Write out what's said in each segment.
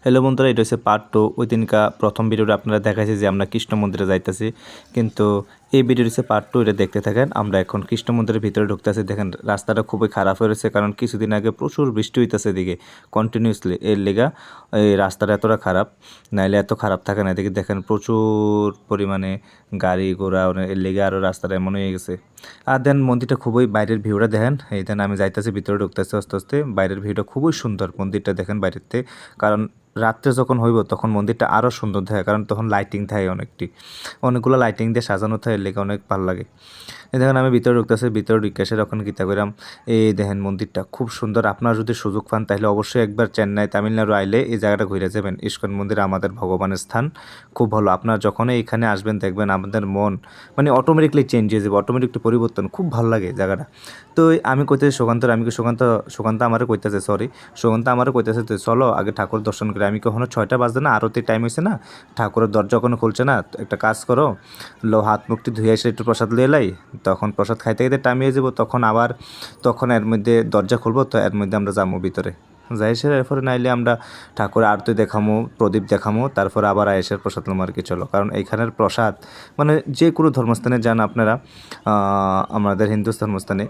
Hello বন্ধুরা, এটা হচ্ছে পার্ট 2। ওই দিনকা প্রথম ভিডিওটা আপনারা দেখাইছে যে আমরা কৃষ্ণ মন্দিরে যাইতেছি, কিন্তু এই ভিডিও হচ্ছে পার্ট 2। এটা দেখতে থাকেন। আমরা এখন কৃষ্ণ মন্দিরের ভিতরে ঢুকতেছি। দেখেন রাস্তাটা খুবই খারাপ হয়েছে, কারণ কিছুদিন আগে প্রচুর বৃষ্টি হইতেছে এদিকে কন্টিনিউসলি। এর লেগা এই রাস্তাটা এতটা খারাপ, নাইলে এত খারাপ থাকে না। এদিকে দেখেন প্রচুর পরিমাণে গাড়ি ঘোড়া, এর লেগে আরও রাস্তাটা এমন হয়ে গেছে। আর দেন মন্দিরটা খুবই, বাইরের ভিউটা দেখেন। এই দেন আমি যাইতেছি ভিতরে, ঢুকতেছি আস্তে আস্তে। বাইরের ভিউটা খুবই সুন্দর, মন্দিরটা দেখেন বাইরের থেকে। কারণ রাত্রে যখন হইব তখন মন্দিরটা আরও সুন্দর থাকে, কারণ তখন লাইটিং থাকে অনেকগুলো লাইটিং দিয়ে সাজানো থাকে, লেগে অনেক ভালো লাগে। এই দেখেন আমি ভিতরে ঢুকতেছি, ভিতরে ঢুকেছে যখন গীতা কইরাম। এই দেখেন মন্দিরটা খুব সুন্দর। আপনারা যদি সুযোগ পান তাহলে অবশ্যই একবার চেন্নাই তামিলনাড়ু আইলে এই জায়গাটা ঘুরে যাবেন। ইস্কন মন্দির আমাদের ভগবানের স্থান, খুব ভালো। আপনারা যখনই এখানে আসবেন দেখবেন আমাদের মন মানে অটোমেটিকলি চেঞ্জ হয়ে যাবে, অটোমেটিকলি পরিবর্তন। খুব ভালো লাগে জায়গাটা। তো আমি কইতেছি সুকান্ত, আমি কি সুকান্ত আমারও কইতেছে, সুকান্ত আমারও কইতেছে তো চলো আগে ঠাকুর দর্শন করে। আমি কখনো 6টা বাজে না, আরতির টাইম হয়েছে না, ঠাকুরের দরজা কোনো খুলছে না, একটা কাজ করো, হাত মুখটি ধুয়ে এসে একটু প্রসাদ লিয়ে লাই, তখন প্রসাদ খাইতে খাইতে টাইম হয়ে যাবো, তখন এর মধ্যে দরজা খুলবো, তো এর মধ্যে আমরা যাবো ভিতরে। যাই এসে এরপরে নাইলে আমরা ঠাকুরের আরতি দেখামো, প্রদীপ দেখামো, তারপরে আবার আয়েসের প্রসাদ লম আর কি। চলো, কারণ এইখানের প্রসাদ মানে যে কোনো ধর্মস্থানে যান আপনারা, আমাদের হিন্দু ধর্মস্থানে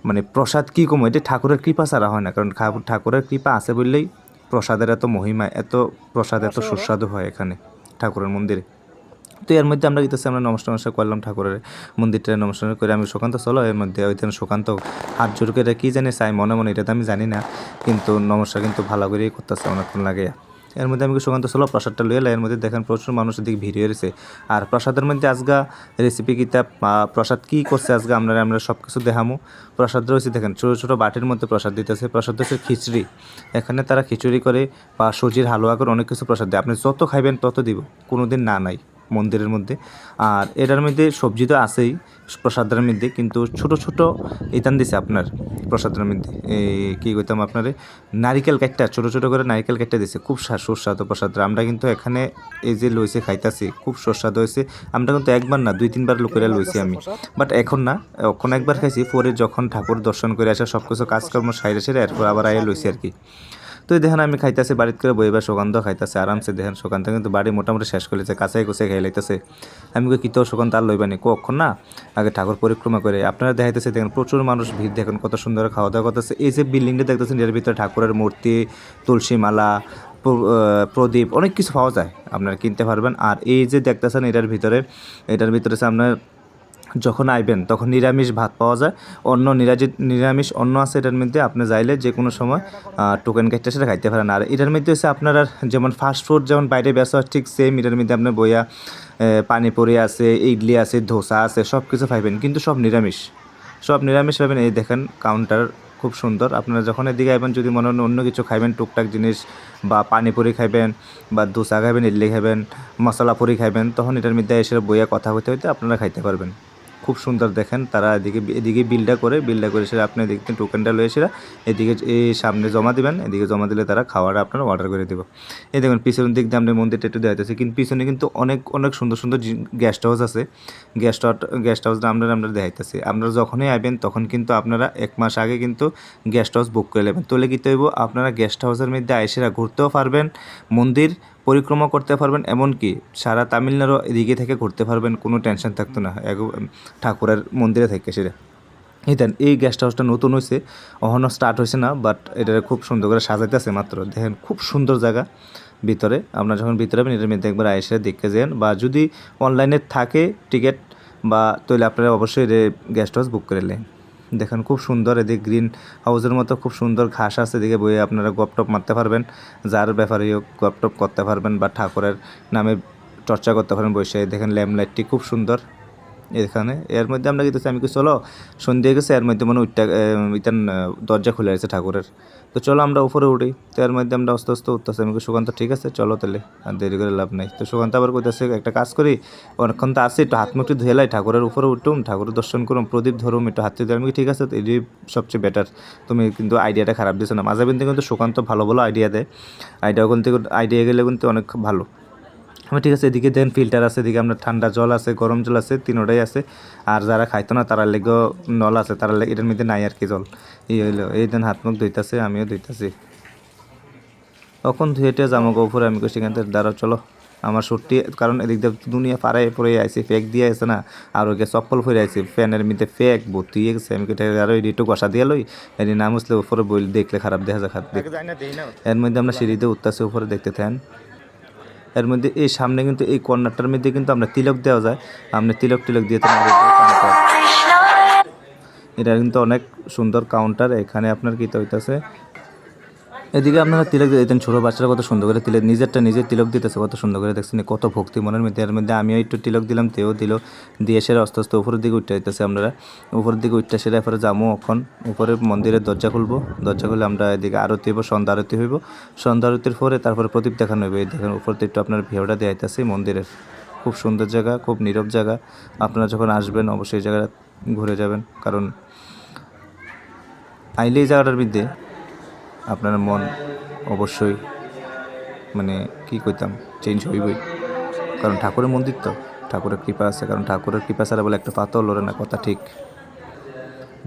মানে প্রসাদ কী কম, এটা ঠাকুরের কৃপা ছাড়া হয় না। কারণ ঠাকুরের কৃপা আছে বললেই প্রসাদের এত মহিমা, এত প্রসাদ এত সুস্বাদু হয় এখানে ঠাকুরের মন্দিরে। তো এর মধ্যে আমরা গেতেছি, আমরা নমস্কার করলাম ঠাকুরের মন্দিরটা, নমস্কার করে আমি সুকান্ত চলো এর মধ্যে। ওই দিন সুকান্ত হাত জোর করে কী জানি চাই মনে মনে, এটা তো আমি জানি না, কিন্তু নমস্কার কিন্তু ভালো করেই করতেছে অনেকক্ষণ লাগে। এর মধ্যে আমি সুকান্ত চলো প্রসাদটা লইয়ে এলাম। এর মধ্যে দেখেন প্রচুর মানুষের দিকে ভিড় হয়েছে। আর প্রসাদের মধ্যে আজগা রেসিপি কিতাব, প্রসাদ কী করছে আজকে আমরা সব কিছু দেখামো। প্রসাদ রয়েছে দেখেন, ছোটো ছোটো বাটির মধ্যে প্রসাদ দিতেছে। প্রসাদ হচ্ছে খিচড়ি, এখানে তারা খিচুড়ি করে বা সুজির হালুয়া করে অনেক কিছু প্রসাদ দেয়। আপনি যত খাইবেন তত দিব, কোনো দিন না নাই মন্দিরের মধ্যে। আর এটার মধ্যে সবজি তো আছেই প্রসাদের মধ্যে, কিন্তু ছোট ছোট ইতান দিছে আপনার প্রসাদের মধ্যে। এই কী কইতাম আপনারে, নারিকেল কাটটা ছোটো ছোটো করে নারিকেল কাটটা দিছে। খুব সুস্বাদু প্রসাদ। আমরা কিন্তু এখানে এই যে লইছে খাইতাছি, খুব সুস্বাদু হয়েছে। আমরা কিন্তু একবার না 2-3বার লোকেরা লইছি আমি, বাট এখন না, এখন একবার খাইছি। পরে যখন ঠাকুর দর্শন করে আসা সব কিছু কাজকর্ম সাইরে সেরে এরপর আবার আইয়া লইছি আর কি। তো দেখেন আমি খাইতেছি বাড়িতে করে বইবার, সুগন্ধ খাইতেছে আরামসে। দেখেন সুকান্ত কিন্তু বাড়ি মোটামুটি শেষ করেছে, কাছে কুছে খাই লাইতেছে। আমি কী তো সুকান্ত আর লইবানি কখন না, আগে ঠাকুর পরিক্রমা করে। আপনারা দেখাইতেছে দেখেন প্রচুর মানুষ ভিড়, দেখেন কত সুন্দর খাওয়া দাওয়া করতেছে। এই যে বিল্ডিংটা দেখতেছেন এর ভিতরে ঠাকুরের মূর্তি, তুলসী মালা, প্রদীপ অনেক কিছু পাওয়া যায়, আপনারা কিনতে পারবেন। আর এই যে দেখতেছেন এটার ভিতরে আপনার যখন আইবেন তখন নিরামিষ ভাত পাওয়া যায়, নিরামিষ অন্ন আছে এটার মধ্যে। আপনি যাইলে যে কোনো সময় টোকেন কাটতে সেটা খাইতে পারেন। আর এটার মধ্যে হচ্ছে আপনারা যেমন ফাস্টফুড যেমন বাইরে ব্যবসা হয়, ঠিক সেম এটার মধ্যে আপনার বইয়া পানিপুরি আছে, ইডলি আছে, ধোসা আছে, সব কিছু পাইবেন, কিন্তু সব নিরামিষ পাবেন। এই দেখেন কাউন্টার খুব সুন্দর। আপনারা যখন এদিকে আইবেন, যদি মনে হয় অন্য কিছু খাইবেন টুকটাক জিনিস, বা পানিপুরি খাইবেন, বা ধোসা খাইবেন, ইডলি খাইবেন, মশলা পুরি খাইবেন, তখন এটার মধ্যে এসে বইয়া কথা হইতে হইতে আপনারা খাইতে পারবেন। খুব সুন্দর দেখেন। তারা এদিকে বিলটা করে সেটা আপনি দেখবেন টোকেনটা লয়ে সেটা এদিকে এই সামনে জমা দিবেন। এদিকে জমা দিলে তারা খাওয়াটা আপনারা অর্ডার করে দেবো। এই দেখুন পিছনের দিক দিয়ে আমরা মন্দিরটা একটু দেখাইতেছি, কিন্তু পিছনে কিন্তু অনেক অনেক সুন্দর সুন্দর গেস্ট হাউস আছে। গেস্ট হাউসটা আমরা দেখাইতেছি। আপনারা যখনই আইবেন তখন কিন্তু আপনারা 1 মাস আগে কিন্তু গেস্ট হাউস বুক করে নেবেন। তাহলে কী হইব, আপনারা গেস্ট হাউসের মধ্যে আইসেরা ঘুরতেও পারবেন, মন্দির পরিক্রমা করতে পারবেন, এমনকি সারা তামিলনাড়ু এদিকে থেকে ঘুরতে পারবেন, কোনো টেনশন থাকতো না ঠাকুরের মন্দিরে থেকে সেটা। এই গেস্ট হাউসটা নতুন হয়েছে, এখনও স্টার্ট হয়েছে না, বাট এটা খুব সুন্দর করে সাজাইতেছে মাত্র। দেখেন খুব সুন্দর জায়গা ভিতরে। আপনারা যখন ভিতরে যাবেন এটার মধ্যে একবার আইসে দেখতে যান, বা যদি অনলাইনে থাকে টিকিট বা তাহলে আপনারা অবশ্যই গেস্ট হাউস বুক করে নেন। দেখেন খুব সুন্দর, এদিকে গ্রিন হাউসের মতো খুব সুন্দর ঘাস আছে, এদিকে বইয়ে আপনারা গপটপ মারতে পারবেন, যার ব্যাপারে গপটপ করতে পারবেন, বা ঠাকুরের নামে চর্চা করতে পারেন বসে। দেখেন ল্যাম্পলাইটটি খুব সুন্দর এখানে। এর মধ্যে আমরা কিন্তু আমি কি চলো সন্ধ্যে গেছে, এর মধ্যে মনে ইতান দরজা খুলে আছে ঠাকুরের। তো চলো আমরা উপরে উঠি। তো এর মধ্যে আমরা আস্তে আস্তে উঠতেছি। আমি সুকান্ত ঠিক আছে চলো তাহলে, আর দেরি করে লাভ নাই। তো সুকান্ত আবার কইতেছে একটা কাজ করি, অনেকক্ষণ তো আসি, একটু হাত মুখটি ধুয়ে লাই, ঠাকুরের উপরে উঠুম, ঠাকুরের দর্শন করুম, প্রদীপ ধরুম, একটু হাতে ধরে। আমি ঠিক আছে, এটি সবচেয়ে বেটার। তুমি কিন্তু আইডিয়াটা খারাপ দিছো না। মাঝে কিন্তু সুকান্ত ভালো ভালো আইডিয়া দেয়, আইডিয়া গেলে কিন্তু অনেক ভালো। আমি ঠিক আছে। এদিকে দেন ফিল্টার আছে, এদিকে আপনার ঠান্ডা জল আছে, গরম জল আছে, তিনোটাই আছে। আর যারা খাইতো না তারা লেগেও নল আছে, তারা এটার মধ্যে নাই আর কি জল। এই হইলো, এই দেন হাত মুখ ধুইতেছে, আমিও ধুইতেছি। তখন হেঁটে যাবো উপরে, আমি কই সেখান থেকে দাঁড়াও চলো আমার ছুটি, কারণ এদিক দিয়ে দুনিয়া পাড়ায় পড়ে আইসি, ফেক দিয়ে আছে না, আর ওকে চপ্পল ফিরে আইসি, ফ্যানের মধ্যে ফেক ভর্তি হয়ে গেছে। আমি কেটে আরো একটু কষা দিয়ে লই, এটি নাম আসলে উপরে বই দেখলে খারাপ দেখা যায়, খারাপ দেখতে। এর মধ্যে আমরা সিঁড়িতে উঠতেছি উপরে, দেখতে থাকেন। এর মধ্যে এই সামনে কিন্তু এই কর্নারটার মধ্যে কিন্তু আমরা তিলক দেওয়া যায়, আপনি তিলক টিলক দিয়ে তো এটা কিন্তু অনেক সুন্দর কাউন্টার। এখানে আপনার কী হইতেছে, এদিকে আপনারা তিলক দিয়ে দিতেন, ছোটো বাচ্চারা কত সুন্দর করে তিলক নিজেরটা নিজে তিলক দিতেছে, কত সুন্দর করে দেখছেন, কত ভক্তি মনের মধ্যে। এর মধ্যে আমিও একটু তিলক দিলাম, তেও দিল, দিয়ে সেরা আস্তে আস্তে উপরের দিকে উঠতে হইতেছে। আমরা উপরের দিকে উঠতে সেরা এরপরে যাবো এখন উপরে মন্দিরের দরজা খুলবো, দরজা খুলে আমরা এদিকে আরতি হইব, সন্ধ্যা আরতি হইব, সন্ধ্যা আরতির পরে তারপরে প্রদীপ দেখানো হইবে। এই দেখেন উপর থেকে একটু আপনার ভিউটা দেওয়া হইতেছে মন্দিরের, খুব সুন্দর জায়গা, খুব নীরব জায়গা। আপনারা যখন আসবেন অবশ্যই এই জায়গাটা ঘুরে যাবেন, কারণ আইলে এই জায়গাটার মধ্যে আপনার মন অবশ্যই মানে কী কইতাম চেঞ্জ হইবই, কারণ ঠাকুরের মন্দির তো, ঠাকুরের কৃপা আছে, কারণ ঠাকুরের কৃপা ছাড়া বলে একটা পাতও লড়ে না, কথা ঠিক।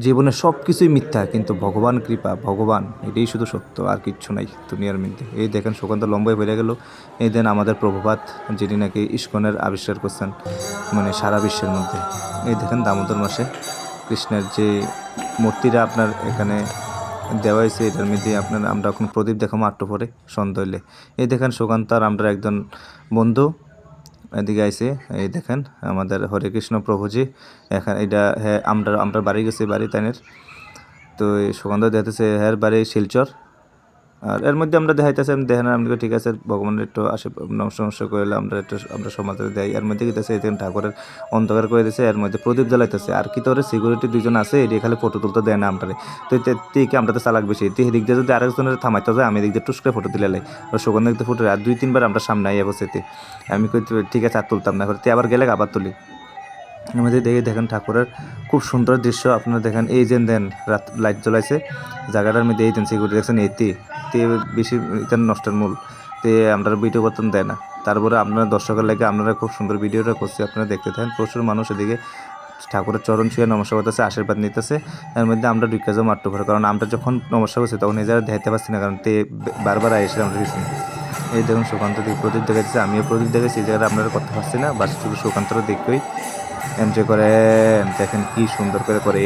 জীবনে সব কিছুই মিথ্যা, কিন্তু ভগবান কৃপা, ভগবান এটাই শুধু সত্য, আর কিচ্ছু নাই দুনিয়ার মধ্যে। এই দেখেন সুকান্ত লম্বাই বেড়ে গেল। এই দেন আমাদের প্রভুপাত, যিনি নাকি ইস্কনের আবিষ্কার করছেন মানে সারা বিশ্বের মধ্যে। এই দেখেন দামোদর মাসে কৃষ্ণের যে মূর্তিটা আপনার এখানে দেওয়া হয়েছে, এটার মধ্যে আপনার আমরা এখন প্রদীপ দেখাবো আটটু পরে সন্ধ্যা হইলে। এই দেখেন সুকান্ত আর আমরা একজন বন্ধু এদিকে আইসে, এই দেখেন আমাদের হরে কৃষ্ণ প্রভুজি এখানে, এটা হ্যাঁ আমরা বাড়ি গেছি, বাড়ি তাইনের। তো এই সুগন্ধ দেখাতেছে হ্যাঁ বাড়ি শিলচর। আর এর মধ্যে আমরা দেখাইতেছি, আমি দেখেন আমাকে ঠিক আছে ভগবানের একটু আসে নমস্কার করলে আমরা একটু আমরা সমাজে দেয়। এর মধ্যে কীতেছে এই ঠাকুরের অন্ধকার করে দিয়েছে, এর মধ্যে প্রদীপ জ্বালাইতেছে। আর কি তোর সিকিউরিটি দুজন আছে, এটি খালি ফটো তুলতে দেয় না আমরা। তো কি আমরা তো চালাক বেশি, তুই এদিক দিয়ে যদি আরেকজনের থামাইতে যায়, আমি এদিক দিয়ে টুস করে ফটো দিলে লাই, সুগন্ধ দিতে ফটো আর 2-3 বার আমরা সামনে আইয়া বসেতে। আমি কই ঠিক আছে আর তুলতাম না, তুই আবার গেলে আবার তুলি। আমাদের দেখে দেখেন ঠাকুরের খুব সুন্দর দৃশ্য। আপনারা দেখেন এই যে দেন রাত লাইট জ্বলাইছে জায়গাটার মধ্যে, এই দেন সিকিউরিটি দেখছেন, এতে তে বেশি এটা নষ্টের মূল, তে আমরা ভিডিও করতেন দেয় না। তারপরে আপনারা দর্শকের লাগে আপনারা খুব সুন্দর ভিডিওটা করছে, আপনারা দেখতে থাকেন। প্রচুর মানুষ এদিকে ঠাকুরের চরণ ছুঁয়ে নমস্কার করতেছে, আশীর্বাদ নিতেছে। এর মধ্যে আমরা ঢুকে যাবো মাত্র করে, কারণ আমরা যখন নমস্কার করছি তখন এই জায়গায় দেখাতে পারছি না, কারণ তে বারবার এসে আমরা পিছনে। এই দেখুন সুকান্ত দিকে প্রদীপ দেখাচ্ছে, আমিও প্রদীপ দেখেছি, এই জায়গাটা আপনারা করতে পারছি না, বাস শুধু সুকান্তরা দেখবেই এনজয় করেন। দেখেন কি সুন্দর করে করে।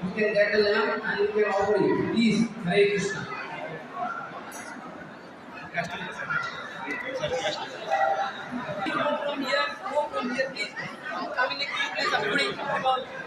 You can get the lamp and you can offer it. Please, Hare Krishna. Go from here, please. Coming next place,